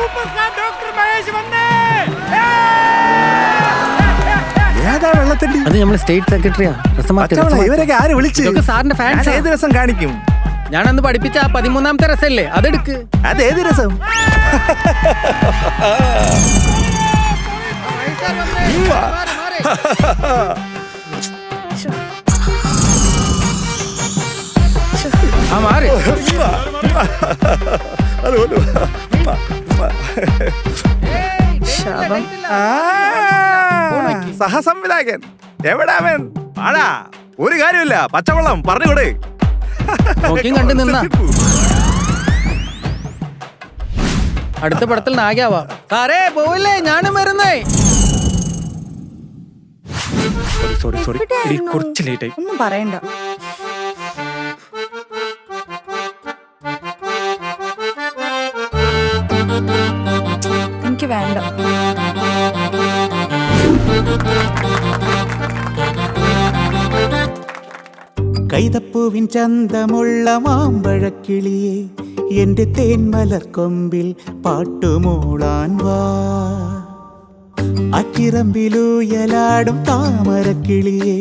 Super star doctor Mahesh വന്നേ. ഏതാ വെള്ളത്തിന്റെ? അത് നമ്മളെ സ്റ്റേറ്റ് സെക്രട്ടറിയാ. ഇവരൊക്കെ ആര് വിളിച്ച്? സാറിന്റെ ഫാൻസ്. ഏത് രസം കാണിക്കും? ഞാനന്ന് പഠിപ്പിച്ച 13ാമത്തെ രസല്ലേ, അതെടുക്ക്. അത് ഏത് രസം? സഹസംവിധായകൻ എവിടാ അവൻ? ആടാ ഒരു കാര്യമില്ല, പച്ചവെള്ളം പറഞ്ഞുകൊടേ. കണ്ടു നിന്ന അടുത്ത പടത്തിൽ നാഗാവാ. സാറേ പോവില്ലേ, ഞാനും വരുന്നേ. കുറച്ച് ലേറ്റ് ആയി. ഒന്നും പറയണ്ട. എനിക്ക് വേണ്ട. കൈതപ്പൂവിൻ ചന്തമുള്ള മാമ്പഴക്കിളിയെ എന്റെ തേന്മലർക്കൊമ്പിൽ പാട്ടുമൂളാൻ വാ. അച്ചിറമ്പിലൂയലാടും താമരക്കിളിയെ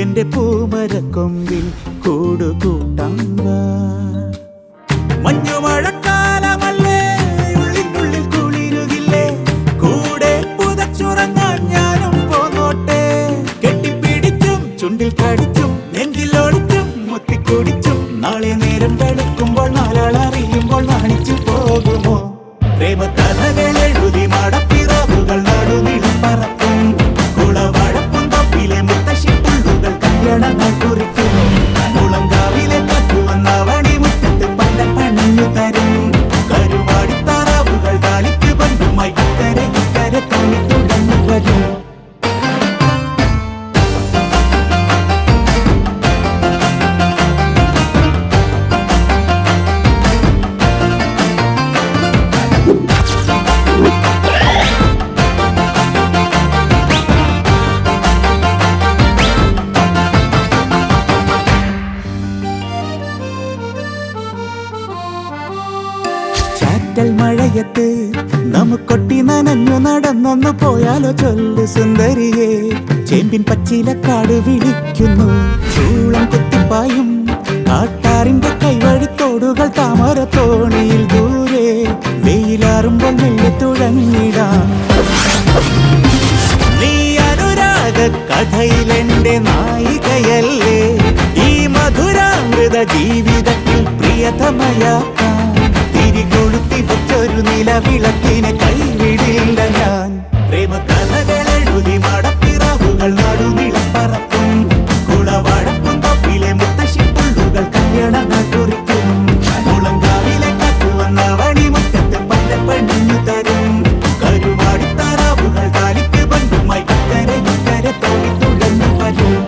എന്റെ പൂമരക്കൊമ്പിൽ കൂടുകൂട്ടാൻ വാ. മഞ്ഞുമഴക്കാലമല്ലേ, ഉള്ളിനുള്ളിൽ കുളിരുകില്ലേ, കൂടെ പുതച്ചുറങ്ങാൻ ഞാനും പോന്നോട്ടെ. കെട്ടിപ്പിടിച്ചും ചുണ്ടിൽ കടിച്ചും നെഞ്ചിലൊളിച്ചും മുത്തിക്കുടിച്ചും നാളെ നേരം വെളുക്കുമ്പോൾ നാലാൾ അറിയുമ്പോൾ നാണിച്ചു പോകുമോ? പ്രേമകഥകൾ എഴുതി മടപ്പിറവുകൾ നടുനിളം പറക്കും. കുളവഴപ്പും തൊപ്പിലെ മുത്തശ്ശിപ്പുള്ളുകൾ കല്യാണങ്ങൾ കുറിക്കും. മുളങ്കാവിലെ കത്തുവന്നവണി മുറ്റത്ത് പല പണിഞ്ഞു തരും. കരുവാടിത്താറാവുകൾ കാലിക്ക് ബന്ധുമായി ഇക്കരെ ഇക്കരെ തോന്നി തുടങ്ങി വരും. ചാറ്റൽ മഴയത്ത് നമുക്കൊട്ടി നനഞ്ഞു നടന്നൊന്നു പോയാലോ ചൊല്ലു സുന്ദരിയെ. ചേമ്പിൻ പച്ചിലക്കാട് വിളിക്കുന്നു, ചൂളം കുത്തിപ്പായും കാട്ടാറിന്റെ കൈവഴിത്തോടുകൾ താമര തോണിയിൽ ദൂരെ. വെയിലാറുമ്പോൾ മെല്ലെ തുഴഞ്ഞിടാം. നീ അനുരാഗ കഥയിലെന്റെ നായികയല്ലേ, ഈ മധുരാമൃത ജീവിതത്തിൽ പ്രിയതമയാക്കാം. തിരികൊളുത്തി വച്ചൊരു നിലവിളക്കിനെ കൈവിടില്ല ഞാൻ. പ്രേമകഥകൾ എഴുതി മടപ്പിറവുകൾ നടുനിളം പറക്കും. കുളവഴപ്പും തൊപ്പിലെ മുത്തശ്ശിപ്പുള്ളുകൾ കല്യാണങ്ങൾ കുറിക്കും. മുളങ്കാവിലെ കത്തുവന്നവണി മുറ്റത്ത് പല പണിഞ്ഞു തരും. കരുവാടിത്താറാവുകൾ കാലിക്ക് ബന്ധുമായി ഇക്കരെ ഇക്കരെ തോന്നി തുഴഞ്ഞു വരും.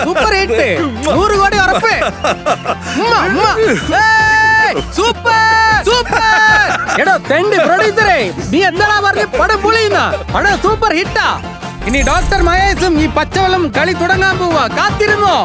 സൂപ്പർ ഹിറ്റ്, 100 കോടി ഉറപ്പ്. Super super. എടോ തെണ്ടി പ്രൊഡ്യൂസറെ, നീ എന്താ പറഞ്ഞ പടം പൊളിയുന്ന പടം സൂപ്പർ ഹിറ്റാ. ഇനി ഡോക്ടർ മഹേഷും ഈ പച്ചവെള്ളം കളി തുടങ്ങാൻ പോവാ, കാത്തിരുന്നോ?